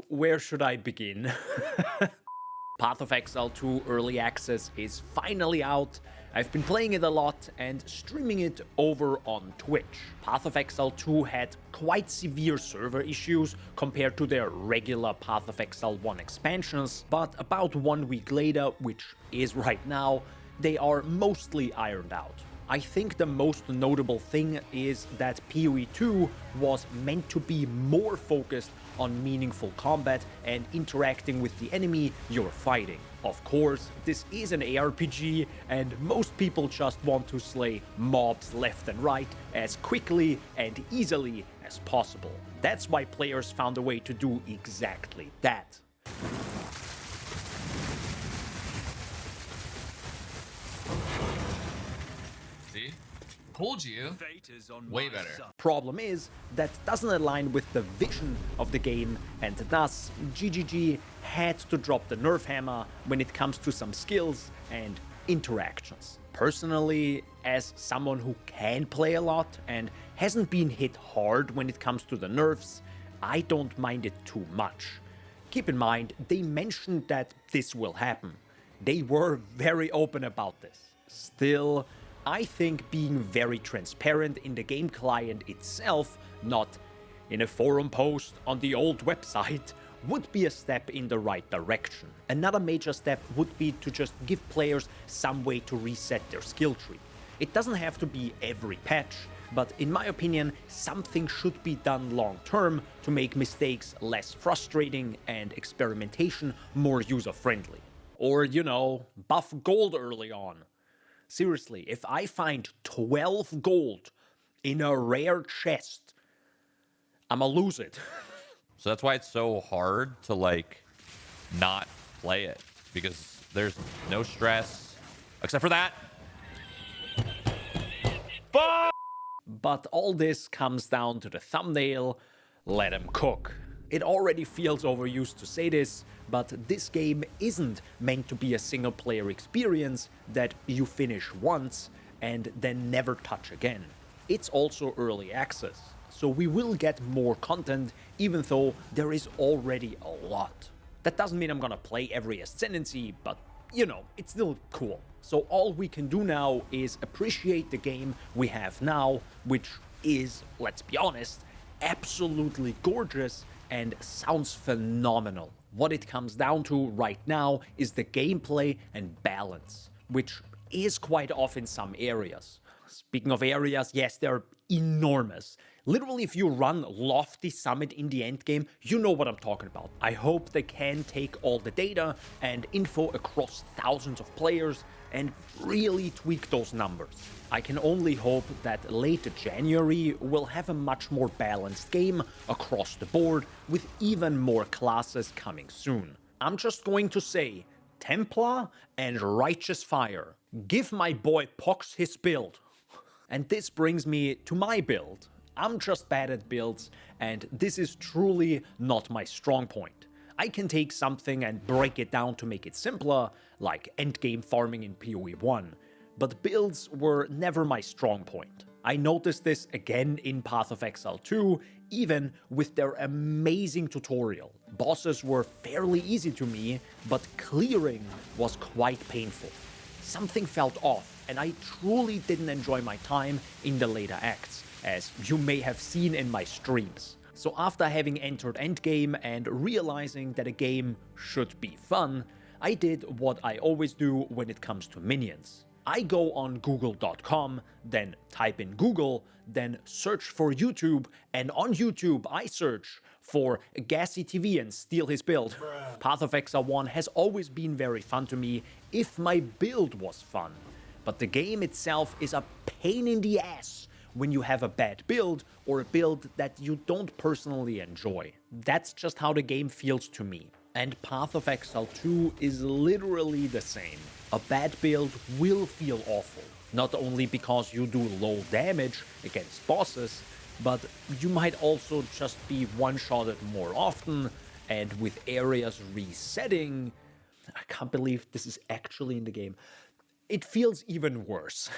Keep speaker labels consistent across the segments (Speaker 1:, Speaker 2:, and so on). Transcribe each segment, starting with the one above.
Speaker 1: where should I begin? Path of Exile 2 Early Access is finally out. I've been playing it a lot and streaming it over on Twitch. Path of Exile 2 had quite severe server issues compared to their regular Path of Exile 1 expansions, but about 1 week later, which is right now, they are mostly ironed out. I think the most notable thing is that PoE 2 was meant to be more focused on meaningful combat and interacting with the enemy you're fighting. Of course, this is an ARPG and most people just want to slay mobs left and right as quickly and easily as possible. That's why players found a way to do exactly that.
Speaker 2: See? Told you. Way better.
Speaker 1: Problem is, that doesn't align with the vision of the game, and thus GGG had to drop the nerf hammer when it comes to some skills and interactions. Personally, as someone who can play a lot and hasn't been hit hard when it comes to the nerfs, I don't mind it too much. Keep in mind, they mentioned that this will happen. They were very open about this. Still, I think being very transparent in the game client itself, not in a forum post on the old website, would be a step in the right direction. Another major step would be to just give players some way to reset their skill tree. It doesn't have to be every patch, but in my opinion, something should be done long term to make mistakes less frustrating and experimentation more user-friendly. Or, you know, buff gold early on. Seriously, if I find 12 gold in a rare chest, I'ma lose it.
Speaker 3: So that's why it's so hard to, like, not play it. Because there's no stress, except for that. Fuck!
Speaker 1: But all this comes down to the thumbnail, let 'em cook. It already feels overused to say this, but this game isn't meant to be a single-player experience that you finish once and then never touch again. It's also early access, so we will get more content even though there is already a lot. That doesn't mean I'm gonna play every ascendancy, but you know, it's still cool. So all we can do now is appreciate the game we have now, which is, let's be honest, absolutely gorgeous and sounds phenomenal. What it comes down to right now is the gameplay and balance, which is quite off in some areas. Speaking of areas, yes, they're enormous. Literally, if you run Lofty Summit in the endgame, you know what I'm talking about. I hope they can take all the data and info across thousands of players and really tweak those numbers. I can only hope that late January will have a much more balanced game across the board with even more classes coming soon. I'm just going to say, Templar and Righteous Fire. Give my boy Pox his build. And this brings me to my build. I'm just bad at builds, and this is truly not my strong point. I can take something and break it down to make it simpler, like endgame farming in PoE 1, but builds were never my strong point. I noticed this again in Path of Exile 2, even with their amazing tutorial. Bosses were fairly easy to me, but clearing was quite painful. Something felt off, and I truly didn't enjoy my time in the later acts, as you may have seen in my streams. So after having entered endgame and realizing that a game should be fun, I did what I always do when it comes to minions. I go on google.com, then type in Google, then search for YouTube, and on YouTube I search for Gassy TV and steal his build. Path of Exile 1 has always been very fun to me if my build was fun, but the game itself is a pain in the ass when you have a bad build or a build that you don't personally enjoy. That's just how the game feels to me. And Path of Exile 2 is literally the same. A bad build will feel awful, not only because you do low damage against bosses, but you might also just be one-shotted more often, and with areas resetting, I can't believe this is actually in the game, it feels even worse.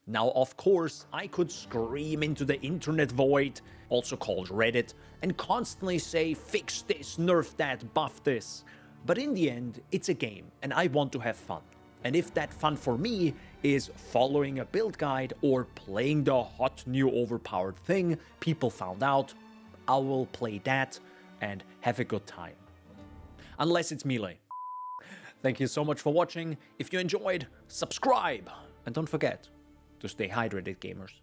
Speaker 1: Now, of course, I could scream into the internet void, also called Reddit, and constantly say, fix this, nerf that, buff this. But in the end, it's a game, and I want to have fun. And if that fun for me is following a build guide or playing the hot new overpowered thing people found out, I will play that and have a good time. Unless it's melee. Thank you so much for watching. If you enjoyed, subscribe! And don't forget to stay hydrated, gamers.